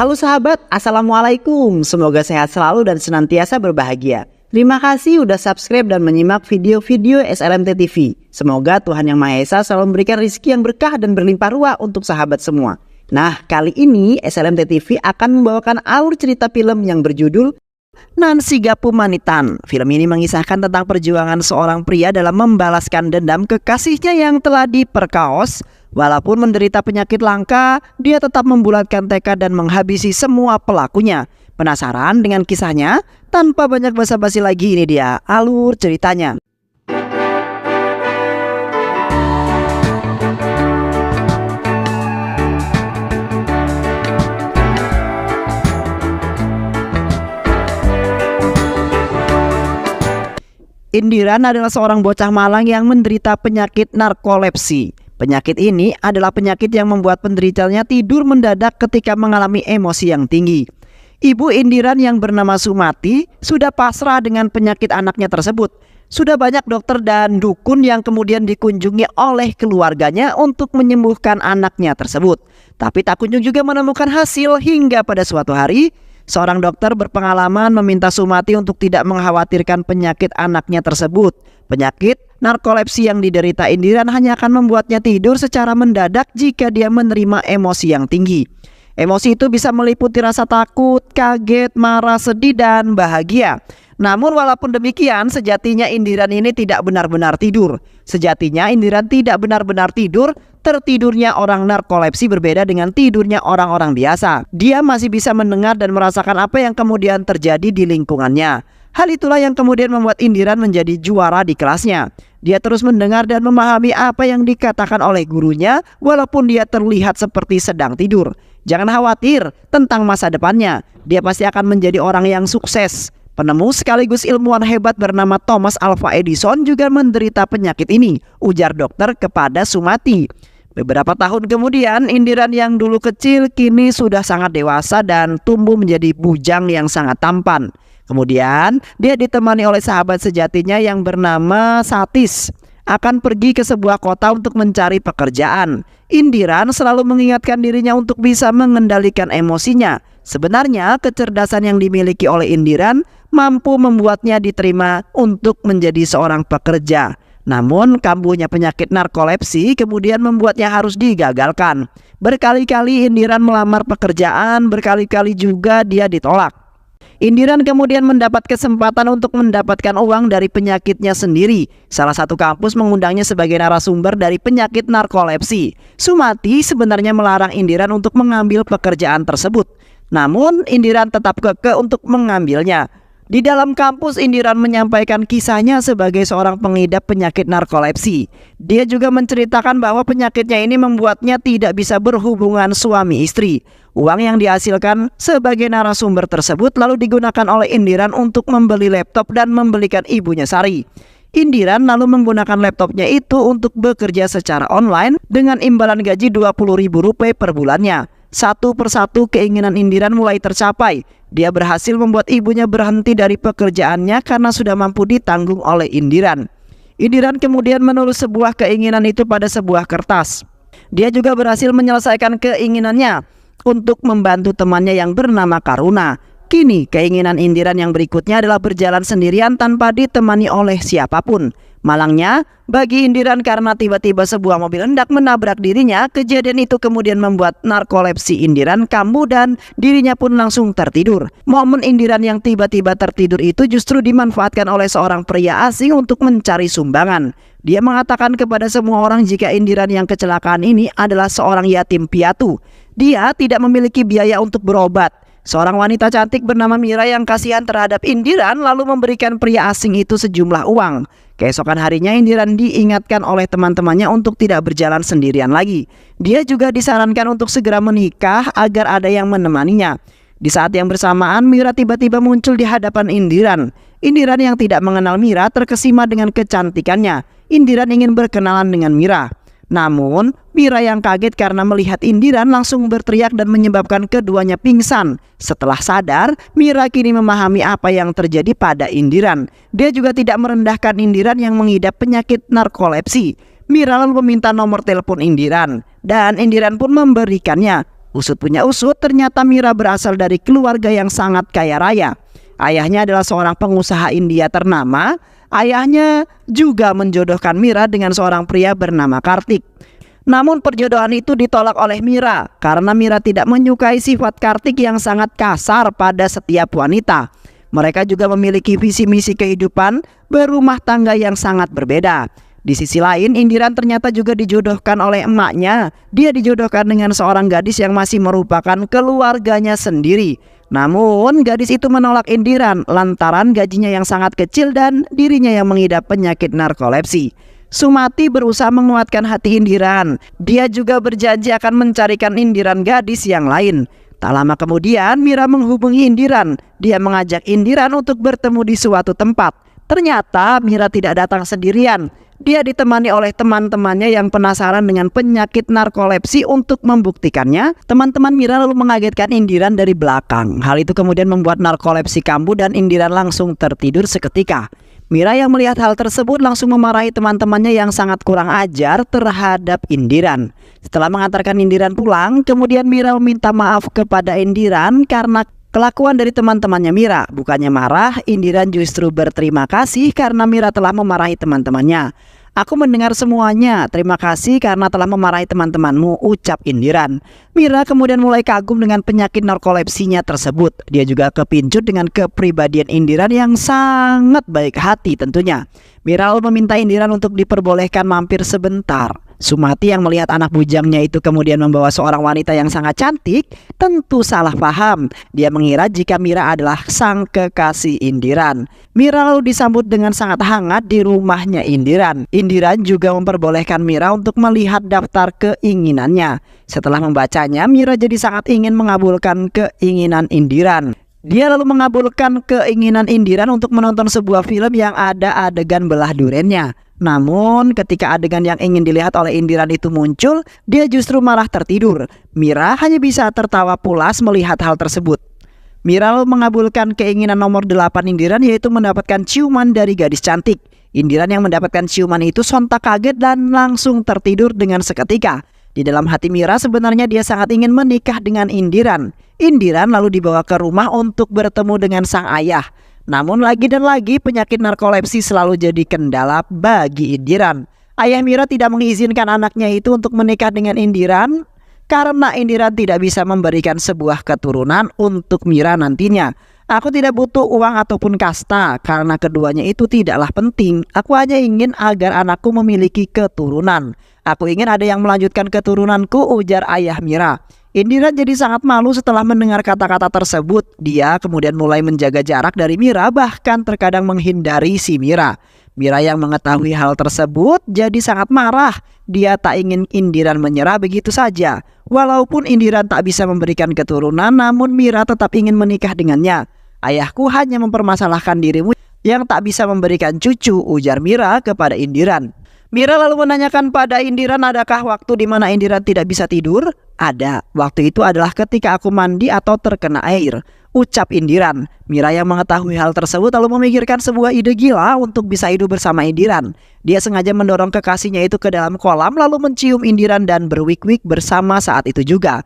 Halo sahabat, Assalamualaikum. Semoga sehat selalu dan senantiasa berbahagia. Terima kasih udah subscribe dan menyimak video-video SLMT TV. Semoga Tuhan Yang Maha Esa selalu memberikan rezeki yang berkah dan berlimpah ruah untuk sahabat semua. Nah, kali ini SLMT TV akan membawakan alur cerita film yang berjudul Nansigapu Manitan. Film ini mengisahkan tentang perjuangan seorang pria dalam membalaskan dendam kekasihnya yang telah diperkaos. Walaupun menderita penyakit langka, dia tetap membulatkan tekad dan menghabisi semua pelakunya. Penasaran dengan kisahnya? Tanpa banyak basa-basi lagi, ini dia alur ceritanya. Indiran adalah seorang bocah malang yang menderita penyakit narkolepsi. Penyakit ini adalah penyakit yang membuat penderitanya tidur mendadak ketika mengalami emosi yang tinggi. Ibu Indiran yang bernama Sumati sudah pasrah dengan penyakit anaknya tersebut. Sudah banyak dokter dan dukun yang kemudian dikunjungi oleh keluarganya untuk menyembuhkan anaknya tersebut. Tapi tak kunjung juga menemukan hasil hingga pada suatu hari, seorang dokter berpengalaman meminta Sumati untuk tidak mengkhawatirkan penyakit anaknya tersebut. Penyakit narkolepsi yang diderita Indiran hanya akan membuatnya tidur secara mendadak jika dia menerima emosi yang tinggi. Emosi itu bisa meliputi rasa takut, kaget, marah, sedih, dan bahagia. Namun walaupun demikian, sejatinya Indiran ini tidak benar-benar tidur. Sejatinya Indiran tidak benar-benar tidur. Tertidurnya orang narkolepsi berbeda dengan tidurnya orang-orang biasa. Dia masih bisa mendengar dan merasakan apa yang kemudian terjadi di lingkungannya. Hal itulah yang kemudian membuat Indiran menjadi juara di kelasnya. Dia terus mendengar dan memahami apa yang dikatakan oleh gurunya walaupun dia terlihat seperti sedang tidur. Jangan khawatir tentang masa depannya. Dia pasti akan menjadi orang yang sukses. Penemu sekaligus ilmuwan hebat bernama Thomas Alva Edison juga menderita penyakit ini, ujar dokter kepada Sumati. Beberapa tahun kemudian, Indiran yang dulu kecil kini sudah sangat dewasa dan tumbuh menjadi bujang yang sangat tampan. Kemudian dia ditemani oleh sahabat sejatinya yang bernama Satis akan pergi ke sebuah kota untuk mencari pekerjaan. Indiran selalu mengingatkan dirinya untuk bisa mengendalikan emosinya. Sebenarnya kecerdasan yang dimiliki oleh Indiran mampu membuatnya diterima untuk menjadi seorang pekerja. Namun kambuhnya penyakit narkolepsi kemudian membuatnya harus digagalkan. Berkali-kali Indiran melamar pekerjaan, berkali-kali juga dia ditolak. Indiran kemudian mendapat kesempatan untuk mendapatkan uang dari penyakitnya sendiri. Salah satu kampus mengundangnya sebagai narasumber dari penyakit narkolepsi. Sumati sebenarnya melarang Indiran untuk mengambil pekerjaan tersebut. Namun Indiran tetap kekeh untuk mengambilnya. Di dalam kampus, Indiran menyampaikan kisahnya sebagai seorang pengidap penyakit narkolepsi. Dia juga menceritakan bahwa penyakitnya ini membuatnya tidak bisa berhubungan suami istri. Uang yang dihasilkan sebagai narasumber tersebut lalu digunakan oleh Indiran untuk membeli laptop dan membelikan ibunya sari. Indiran lalu menggunakan laptopnya itu untuk bekerja secara online dengan imbalan gaji Rp20.000 per bulannya. Satu persatu keinginan Indiran mulai tercapai. Dia berhasil membuat ibunya berhenti dari pekerjaannya karena sudah mampu ditanggung oleh Indiran. Indiran kemudian menulis sebuah keinginan itu pada sebuah kertas. Dia juga berhasil menyelesaikan keinginannya untuk membantu temannya yang bernama Karuna. Kini keinginan Indiran yang berikutnya adalah berjalan sendirian tanpa ditemani oleh siapapun. Malangnya bagi Indiran karena tiba-tiba sebuah mobil hendak menabrak dirinya. Kejadian itu kemudian membuat narkolepsi Indiran kambuh dan dirinya pun langsung tertidur. Momen Indiran yang tiba-tiba tertidur itu justru dimanfaatkan oleh seorang pria asing untuk mencari sumbangan. Dia mengatakan kepada semua orang jika Indiran yang kecelakaan ini adalah seorang yatim piatu. Dia tidak memiliki biaya untuk berobat. Seorang wanita cantik bernama Mira yang kasihan terhadap Indiran lalu memberikan pria asing itu sejumlah uang. Keesokan harinya Indiran diingatkan oleh teman-temannya untuk tidak berjalan sendirian lagi. Dia juga disarankan untuk segera menikah agar ada yang menemaninya. Di saat yang bersamaan Mira tiba-tiba muncul di hadapan Indiran. Indiran yang tidak mengenal Mira terkesima dengan kecantikannya. Indiran ingin berkenalan dengan Mira. Namun Mira yang kaget karena melihat Indiran langsung berteriak dan menyebabkan keduanya pingsan. Setelah sadar, Mira kini memahami apa yang terjadi pada Indiran. Dia juga tidak merendahkan Indiran yang mengidap penyakit narkolepsi. Mira lalu meminta nomor telepon Indiran dan Indiran pun memberikannya. Usut punya usut, ternyata Mira berasal dari keluarga yang sangat kaya raya. Ayahnya adalah seorang pengusaha India ternama. Ayahnya juga menjodohkan Mira dengan seorang pria bernama Kartik. Namun perjodohan itu ditolak oleh Mira karena Mira tidak menyukai sifat Kartik yang sangat kasar pada setiap wanita. Mereka juga memiliki visi misi kehidupan berumah tangga yang sangat berbeda. Di sisi lain, Indiran ternyata juga dijodohkan oleh emaknya. Dia dijodohkan dengan seorang gadis yang masih merupakan keluarganya sendiri. Namun gadis itu menolak Indiran lantaran gajinya yang sangat kecil dan dirinya yang mengidap penyakit narkolepsi. Sumati berusaha menguatkan hati Indiran. Dia juga berjanji akan mencarikan Indiran gadis yang lain. Tak lama kemudian Mira menghubungi Indiran. Dia mengajak Indiran untuk bertemu di suatu tempat. Ternyata Mira tidak datang sendirian. Dia ditemani oleh teman-temannya yang penasaran dengan penyakit narkolepsi. Untuk membuktikannya, teman-teman Mira lalu mengagetkan Indiran dari belakang. Hal itu kemudian membuat narkolepsi kambuh dan Indiran langsung tertidur seketika. Mira yang melihat hal tersebut langsung memarahi teman-temannya yang sangat kurang ajar terhadap Indiran. Setelah mengantarkan Indiran pulang, kemudian Mira meminta maaf kepada Indiran karena kelakuan dari teman-temannya Mira. Bukannya marah, Indiran justru berterima kasih karena Mira telah memarahi teman-temannya. Aku mendengar semuanya, terima kasih karena telah memarahi teman-temanmu, ucap Indiran. Mira kemudian mulai kagum dengan penyakit narkolepsinya tersebut. Dia juga kepincut dengan kepribadian Indiran yang sangat baik hati tentunya. Mira lalu meminta Indiran untuk diperbolehkan mampir sebentar. Sumati yang melihat anak bujangnya itu kemudian membawa seorang wanita yang sangat cantik, tentu salah paham. Dia mengira jika Mira adalah sang kekasih Indiran. Mira lalu disambut dengan sangat hangat di rumahnya Indiran. Indiran juga memperbolehkan Mira untuk melihat daftar keinginannya. Setelah membacanya, Mira jadi sangat ingin mengabulkan keinginan Indiran. Dia lalu mengabulkan keinginan Indiran untuk menonton sebuah film yang ada adegan belah durennya. Namun ketika adegan yang ingin dilihat oleh Indiran itu muncul, dia justru malah tertidur. Mira hanya bisa tertawa pulas melihat hal tersebut. Mira lalu mengabulkan keinginan nomor 8 Indiran, yaitu mendapatkan ciuman dari gadis cantik. Indiran yang mendapatkan ciuman itu sontak kaget dan langsung tertidur dengan seketika. Di dalam hati Mira sebenarnya dia sangat ingin menikah dengan Indiran. Indiran lalu dibawa ke rumah untuk bertemu dengan sang ayah. Namun lagi dan lagi penyakit narkolepsi selalu jadi kendala bagi Indiran. Ayah Mira tidak mengizinkan anaknya itu untuk menikah dengan Indiran karena Indiran tidak bisa memberikan sebuah keturunan untuk Mira nantinya. Aku tidak butuh uang ataupun kasta karena keduanya itu tidaklah penting. Aku hanya ingin agar anakku memiliki keturunan. Aku ingin ada yang melanjutkan keturunanku, ujar ayah Mira. Indiran jadi sangat malu setelah mendengar kata-kata tersebut. Dia kemudian mulai menjaga jarak dari Mira, bahkan terkadang menghindari si Mira. Mira yang mengetahui hal tersebut jadi sangat marah. Dia tak ingin Indiran menyerah begitu saja. Walaupun Indiran tak bisa memberikan keturunan, namun Mira tetap ingin menikah dengannya. Ayahku hanya mempermasalahkan dirimu yang tak bisa memberikan cucu, ujar Mira kepada Indiran. Mira lalu menanyakan pada Indiran, adakah waktu di mana Indiran tidak bisa tidur? Ada. Waktu itu adalah ketika aku mandi atau terkena air, ucap Indiran. Mira yang mengetahui hal tersebut lalu memikirkan sebuah ide gila untuk bisa hidup bersama Indiran. Dia sengaja mendorong kekasihnya itu ke dalam kolam lalu mencium Indiran dan berwik-wik bersama saat itu juga.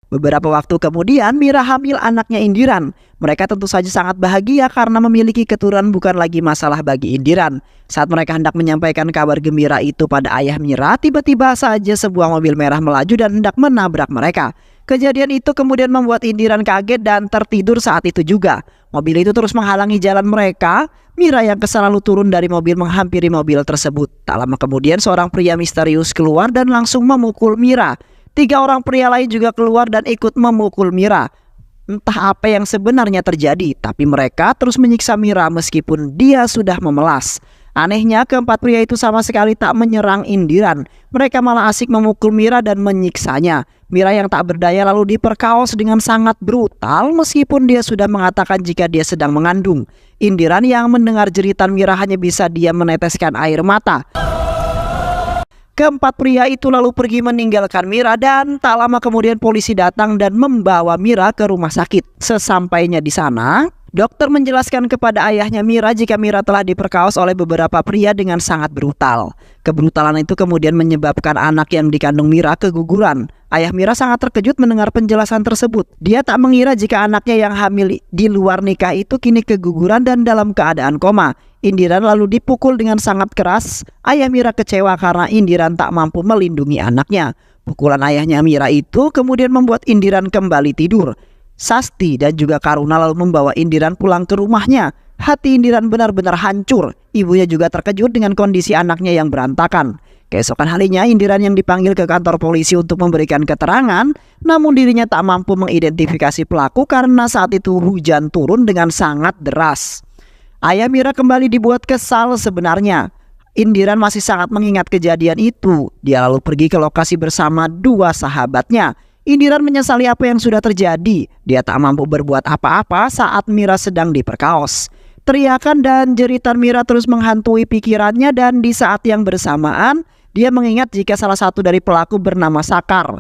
Beberapa waktu kemudian Mira hamil anaknya Indiran. Mereka tentu saja sangat bahagia karena memiliki keturunan bukan lagi masalah bagi Indiran. Saat mereka hendak menyampaikan kabar gembira itu pada ayah Mira, tiba-tiba saja sebuah mobil merah melaju dan hendak menabrak mereka. Kejadian itu kemudian membuat Indiran kaget dan tertidur saat itu juga. Mobil itu terus menghalangi jalan mereka. Mira yang kesal lalu turun dari mobil menghampiri mobil tersebut. Tak lama kemudian seorang pria misterius keluar dan langsung memukul Mira. 3 orang pria lain juga keluar dan ikut memukul Mira. Entah apa yang sebenarnya terjadi, tapi mereka terus menyiksa Mira meskipun dia sudah memelas. Anehnya, keempat pria itu sama sekali tak menyerang Indiran. Mereka malah asik memukul Mira dan menyiksanya. Mira yang tak berdaya lalu diperkaos dengan sangat brutal meskipun dia sudah mengatakan jika dia sedang mengandung. Indiran yang mendengar jeritan Mira hanya bisa diam meneteskan air mata. Keempat pria itu lalu pergi meninggalkan Mira dan tak lama kemudian polisi datang dan membawa Mira ke rumah sakit. Sesampainya di sana, Dokter menjelaskan kepada ayahnya Mira jika Mira telah diperkaos oleh beberapa pria dengan sangat brutal. Kebrutalan itu kemudian menyebabkan anak yang dikandung Mira keguguran. Ayah Mira sangat terkejut mendengar penjelasan tersebut. Dia tak mengira jika anaknya yang hamil di luar nikah itu kini keguguran dan dalam keadaan koma. Indiran lalu dipukul dengan sangat keras. Ayah Mira kecewa karena Indiran tak mampu melindungi anaknya. Pukulan ayahnya Mira itu kemudian membuat Indiran kembali tidur. Sasti dan juga Karuna lalu membawa Indiran pulang ke rumahnya. Hati Indiran benar-benar hancur. Ibunya juga terkejut dengan kondisi anaknya yang berantakan. Keesokan harinya Indiran yang dipanggil ke kantor polisi untuk memberikan keterangan, namun dirinya tak mampu mengidentifikasi pelaku karena saat itu hujan turun dengan sangat deras. Ayah Mira kembali dibuat kesal sebenarnya. Indiran masih sangat mengingat kejadian itu. Dia lalu pergi ke lokasi bersama dua sahabatnya. Indiran menyesali apa yang sudah terjadi. Dia tak mampu berbuat apa-apa saat Mira sedang diperkaos. Teriakan dan jeritan Mira terus menghantui pikirannya dan di saat yang bersamaan dia mengingat jika salah satu dari pelaku bernama Sakar.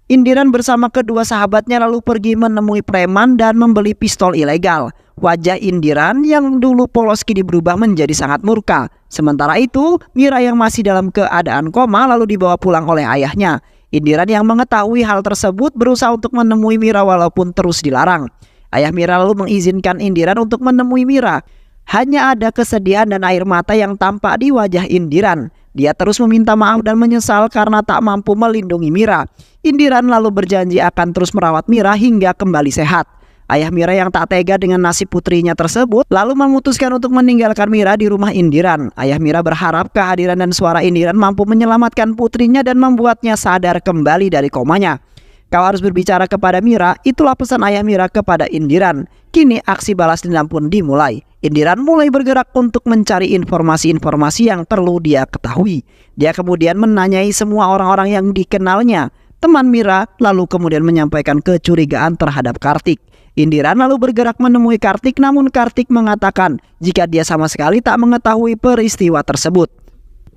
Indiran bersama kedua sahabatnya lalu pergi menemui preman dan membeli pistol ilegal. Wajah Indiran yang dulu polos kini berubah menjadi sangat murka. Sementara itu, Mira yang masih dalam keadaan koma lalu dibawa pulang oleh ayahnya. Indiran yang mengetahui hal tersebut berusaha untuk menemui Mira walaupun terus dilarang. Ayah Mira lalu mengizinkan Indiran untuk menemui Mira. Hanya ada kesedihan dan air mata yang tampak di wajah Indiran. Dia terus meminta maaf dan menyesal karena tak mampu melindungi Mira. Indiran lalu berjanji akan terus merawat Mira hingga kembali sehat. Ayah Mira yang tak tega dengan nasib putrinya tersebut lalu memutuskan untuk meninggalkan Mira di rumah Indiran. Ayah Mira berharap kehadiran dan suara Indiran mampu menyelamatkan putrinya dan membuatnya sadar kembali dari komanya. Kau harus berbicara kepada Mira, itulah pesan ayah Mira kepada Indiran. Kini aksi balas dendam pun dimulai. Indiran mulai bergerak untuk mencari informasi-informasi yang perlu dia ketahui. Dia kemudian menanyai semua orang-orang yang dikenalnya. Teman Mira lalu kemudian menyampaikan kecurigaan terhadap Kartik. Indiran lalu bergerak menemui Kartik, namun Kartik mengatakan jika dia sama sekali tak mengetahui peristiwa tersebut.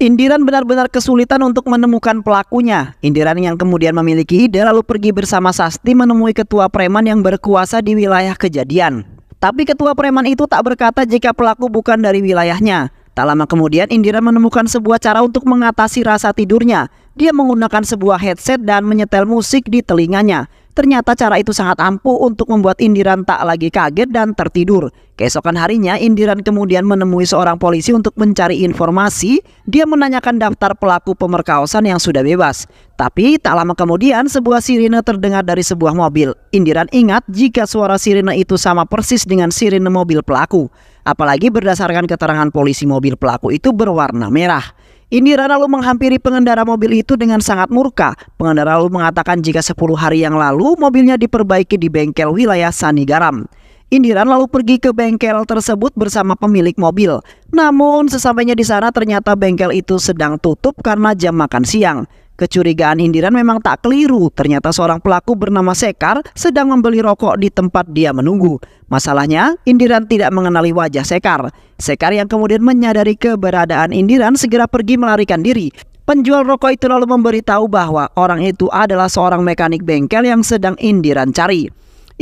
Indiran benar-benar kesulitan untuk menemukan pelakunya. Indiran yang kemudian memiliki ide lalu pergi bersama Sasti menemui ketua preman yang berkuasa di wilayah kejadian. Tapi ketua preman itu tak berkata jika pelaku bukan dari wilayahnya. Tak lama kemudian Indiran menemukan sebuah cara untuk mengatasi rasa tidurnya. Dia menggunakan sebuah headset dan menyetel musik di telinganya. Ternyata cara itu sangat ampuh untuk membuat Indiran tak lagi kaget dan tertidur. Keesokan harinya Indiran kemudian menemui seorang polisi untuk mencari informasi. Dia menanyakan daftar pelaku pemerkosaan yang sudah bebas. Tapi tak lama kemudian sebuah sirine terdengar dari sebuah mobil. Indiran ingat jika suara sirine itu sama persis dengan sirine mobil pelaku. Apalagi berdasarkan keterangan polisi mobil pelaku itu berwarna merah. Indiran lalu menghampiri pengendara mobil itu dengan sangat murka. Pengendara lalu mengatakan jika 10 hari yang lalu mobilnya diperbaiki di bengkel wilayah Sanigaram. Indiran lalu pergi ke bengkel tersebut bersama pemilik mobil. Namun sesampainya di sana ternyata bengkel itu sedang tutup karena jam makan siang. Kecurigaan Indiran memang tak keliru. Ternyata seorang pelaku bernama Sekar sedang membeli rokok di tempat dia menunggu. Masalahnya, Indiran tidak mengenali wajah Sekar. Sekar yang kemudian menyadari keberadaan Indiran segera pergi melarikan diri. Penjual rokok itu lalu memberitahu bahwa orang itu adalah seorang mekanik bengkel yang sedang Indiran cari.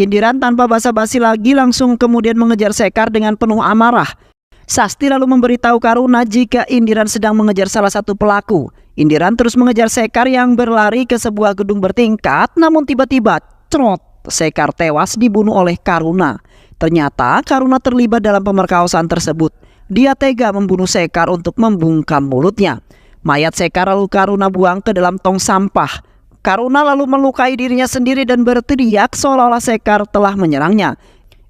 Indiran tanpa basa-basi lagi langsung kemudian mengejar Sekar dengan penuh amarah. Sasti lalu memberitahu Karuna jika Indiran sedang mengejar salah satu pelaku. Indiran terus mengejar Sekar yang berlari ke sebuah gedung bertingkat, namun tiba-tiba cerot, Sekar tewas dibunuh oleh Karuna. Ternyata Karuna terlibat dalam pemerkosaan tersebut. Dia tega membunuh Sekar untuk membungkam mulutnya. Mayat Sekar lalu Karuna buang ke dalam tong sampah. Karuna lalu melukai dirinya sendiri dan berteriak seolah-olah Sekar telah menyerangnya.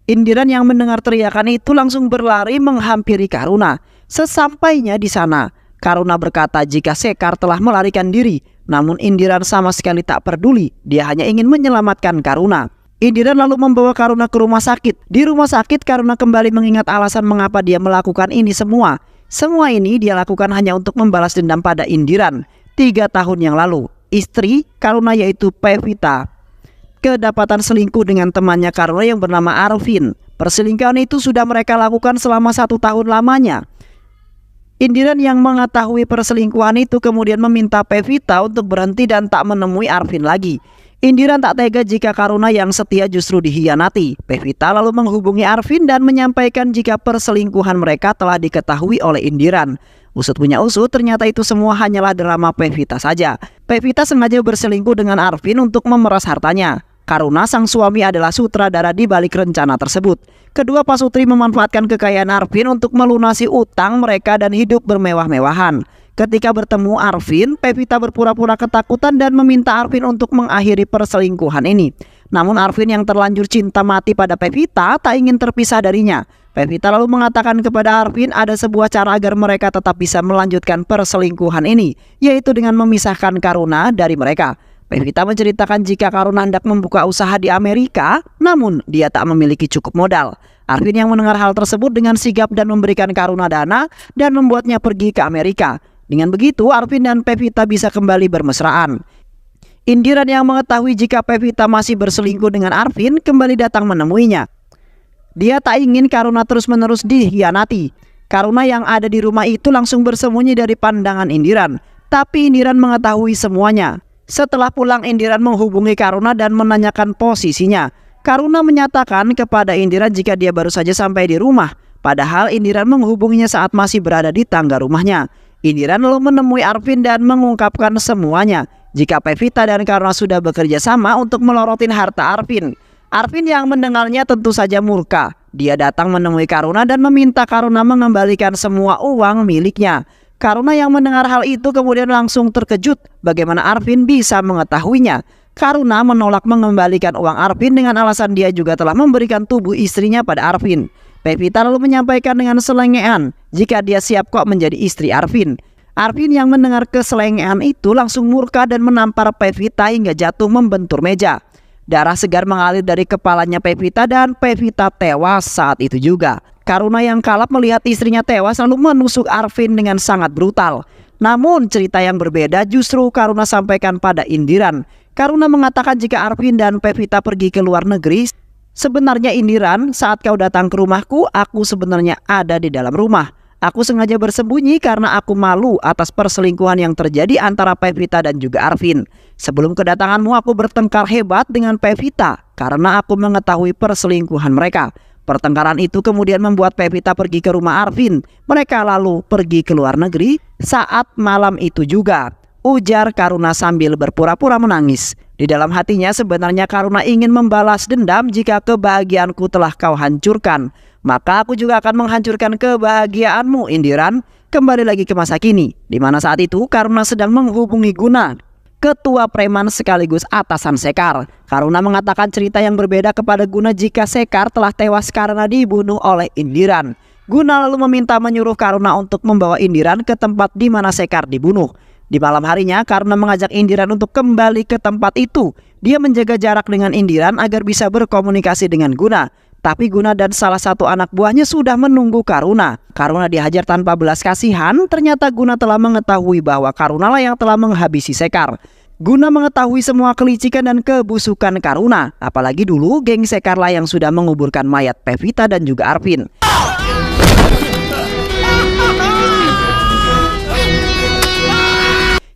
Indiran yang mendengar teriakan itu langsung berlari menghampiri Karuna. Sesampainya di sana, Karuna berkata jika Sekar telah melarikan diri. Namun Indiran sama sekali tak peduli. Dia hanya ingin menyelamatkan Karuna. Indiran lalu membawa Karuna ke rumah sakit. Di rumah sakit Karuna kembali mengingat alasan mengapa dia melakukan ini semua. Semua ini dia lakukan hanya untuk membalas dendam pada Indiran. 3 tahun yang lalu, istri Karuna yaitu Pevita kedapatan selingkuh dengan temannya Karuna yang bernama Arvin. Perselingkuhan itu sudah mereka lakukan selama 1 tahun lamanya. Indiran yang mengetahui perselingkuhan itu kemudian meminta Pevita untuk berhenti dan tak menemui Arvin lagi. Indiran tak tega jika Karuna yang setia justru dihianati. Pevita lalu menghubungi Arvin dan menyampaikan jika perselingkuhan mereka telah diketahui oleh Indiran. Usut punya usut, ternyata itu semua hanyalah drama Pevita saja. Pevita sengaja berselingkuh dengan Arvin untuk memeras hartanya. Karuna sang suami adalah sutradara di balik rencana tersebut. Kedua pasutri memanfaatkan kekayaan Arvin untuk melunasi utang mereka dan hidup bermewah-mewahan. Ketika bertemu Arvin, Pevita berpura-pura ketakutan dan meminta Arvin untuk mengakhiri perselingkuhan ini. Namun Arvin yang terlanjur cinta mati pada Pevita tak ingin terpisah darinya. Pevita lalu mengatakan kepada Arvin ada sebuah cara agar mereka tetap bisa melanjutkan perselingkuhan ini, yaitu dengan memisahkan Karuna dari mereka. Pevita menceritakan jika Karuna hendak membuka usaha di Amerika, namun dia tak memiliki cukup modal. Arvin yang mendengar hal tersebut dengan sigap dan memberikan Karuna dana dan membuatnya pergi ke Amerika. Dengan begitu, Arvin dan Pevita bisa kembali bermesraan. Indiran yang mengetahui jika Pevita masih berselingkuh dengan Arvin kembali datang menemuinya. Dia tak ingin Karuna terus-menerus dihianati. Karuna yang ada di rumah itu langsung bersembunyi dari pandangan Indiran. Tapi Indiran mengetahui semuanya. Setelah pulang, Indiran menghubungi Karuna dan menanyakan posisinya. Karuna menyatakan kepada Indiran jika dia baru saja sampai di rumah. Padahal Indiran menghubunginya saat masih berada di tangga rumahnya. Indiran lalu menemui Arvin dan mengungkapkan semuanya. Jika Pevita dan Karuna sudah bekerja sama untuk melorotin harta Arvin. Arvin yang mendengarnya tentu saja murka. Dia datang menemui Karuna dan meminta Karuna mengembalikan semua uang miliknya. Karuna yang mendengar hal itu kemudian langsung terkejut bagaimana Arvin bisa mengetahuinya. Karuna menolak mengembalikan uang Arvin dengan alasan dia juga telah memberikan tubuh istrinya pada Arvin. Pevita lalu menyampaikan dengan selengean jika dia siap kok menjadi istri Arvin. Arvin yang mendengar keselengean itu langsung murka dan menampar Pevita hingga jatuh membentur meja. Darah segar mengalir dari kepalanya Pevita dan Pevita tewas saat itu juga. Karuna yang kalap melihat istrinya tewas lalu menusuk Arvin dengan sangat brutal. Namun cerita yang berbeda justru Karuna sampaikan pada Indiran. Karuna mengatakan jika Arvin dan Pevita pergi ke luar negeri, sebenarnya Indiran, saat kau datang ke rumahku, aku sebenarnya ada di dalam rumah. Aku sengaja bersembunyi karena aku malu atas perselingkuhan yang terjadi antara Pevita dan juga Arvin. Sebelum kedatanganmu aku bertengkar hebat dengan Pevita karena aku mengetahui perselingkuhan mereka. Pertengkaran itu kemudian membuat Pevita pergi ke rumah Arvin. Mereka lalu pergi ke luar negeri saat malam itu juga. Ujar Karuna sambil berpura-pura menangis. Di dalam hatinya sebenarnya Karuna ingin membalas dendam jika kebahagiaanku telah kau hancurkan. Maka aku juga akan menghancurkan kebahagiaanmu, Indiran. Kembali lagi ke masa kini, di mana saat itu Karuna sedang menghubungi Guna, ketua preman sekaligus atasan Sekar. Karuna mengatakan cerita yang berbeda kepada Guna jika Sekar telah tewas karena dibunuh oleh Indiran. Guna lalu meminta menyuruh Karuna untuk membawa Indiran ke tempat di mana Sekar dibunuh. Di malam harinya Karuna mengajak Indiran untuk kembali ke tempat itu. Dia menjaga jarak dengan Indiran agar bisa berkomunikasi dengan Guna. Tapi Guna dan salah satu anak buahnya sudah menunggu Karuna. Karuna dihajar tanpa belas kasihan. Ternyata Guna telah mengetahui bahwa Karuna lah yang telah menghabisi Sekar. Guna mengetahui semua kelicikan dan kebusukan Karuna. Apalagi dulu geng Sekar lah yang sudah menguburkan mayat Pevita dan juga Arvin.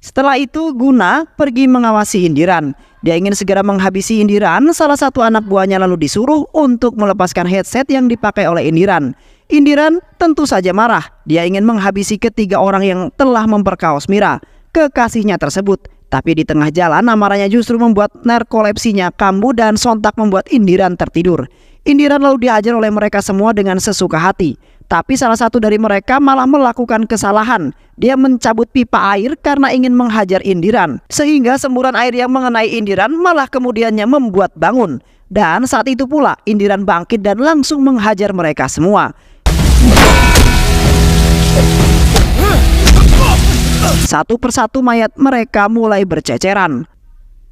Setelah itu Guna pergi mengawasi Indiran. Dia ingin segera menghabisi Indiran. Salah satu anak buahnya lalu disuruh untuk melepaskan headset yang dipakai oleh Indiran. Indiran tentu saja marah. Dia ingin menghabisi ketiga orang yang telah memperkaos Mira, kekasihnya tersebut. Tapi di tengah jalan amarahnya justru membuat narkolepsinya kambuh dan sontak membuat Indiran tertidur. Indiran lalu dihajar oleh mereka semua dengan sesuka hati. Tapi salah satu dari mereka malah melakukan kesalahan. Dia mencabut pipa air karena ingin menghajar Indiran. Sehingga semburan air yang mengenai Indiran malah kemudiannya membuat bangun. Dan saat itu pula Indiran bangkit dan langsung menghajar mereka semua. Satu persatu mayat mereka mulai berceceran.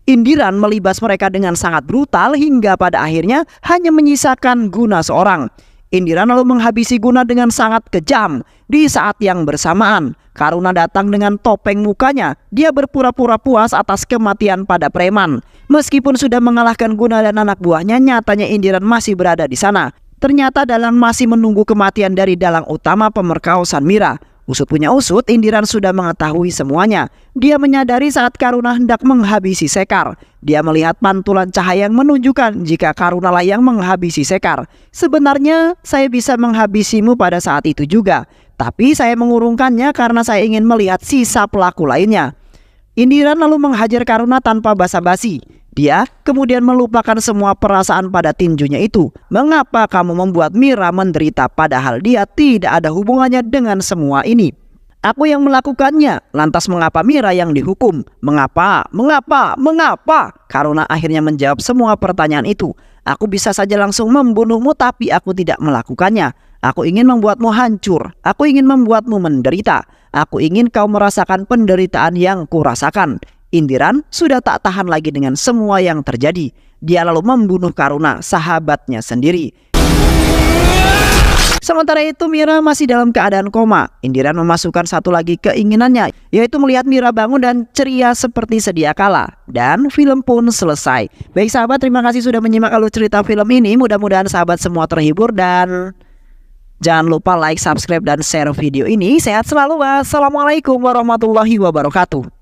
Indiran melibas mereka dengan sangat brutal hingga pada akhirnya hanya menyisakan Guna seorang. Indiran lalu menghabisi Guna dengan sangat kejam. Di saat yang bersamaan Karuna datang dengan topeng mukanya. Dia berpura-pura puas atas kematian pada preman. Meskipun sudah mengalahkan Guna dan anak buahnya, nyatanya Indiran masih berada di sana. Ternyata Dalang masih menunggu kematian dari dalang utama pemerkosaan Mira. Usut punya usut, Indiran sudah mengetahui semuanya. Dia menyadari saat Karuna hendak menghabisi Sekar. Dia melihat pantulan cahaya yang menunjukkan jika Karunalah yang menghabisi Sekar. Sebenarnya saya bisa menghabisimu pada saat itu juga, tapi saya mengurungkannya karena saya ingin melihat sisa pelaku lainnya. Indiran lalu menghajar Karuna tanpa basa-basi. Dia kemudian melupakan semua perasaan pada tinjunya itu. Mengapa kamu membuat Mira menderita padahal dia tidak ada hubungannya dengan semua ini? Aku yang melakukannya. Lantas mengapa Mira yang dihukum? Mengapa? Mengapa? Mengapa? Karuna akhirnya menjawab semua pertanyaan itu. Aku bisa saja langsung membunuhmu, tapi aku tidak melakukannya. Aku ingin membuatmu hancur. Aku ingin membuatmu menderita. Aku ingin kau merasakan penderitaan yang kurasakan. Indiran sudah tak tahan lagi dengan semua yang terjadi. Dia lalu membunuh Karuna, sahabatnya sendiri. Sementara itu Mira masih dalam keadaan koma. Indiran memasukkan satu lagi keinginannya, yaitu melihat Mira bangun dan ceria seperti sedia kala. Dan film pun selesai. Baik sahabat, terima kasih sudah menyimak alur cerita film ini. Mudah-mudahan sahabat semua terhibur dan jangan lupa like, subscribe, dan share video ini. Sehat selalu. Wassalamualaikum warahmatullahi wabarakatuh.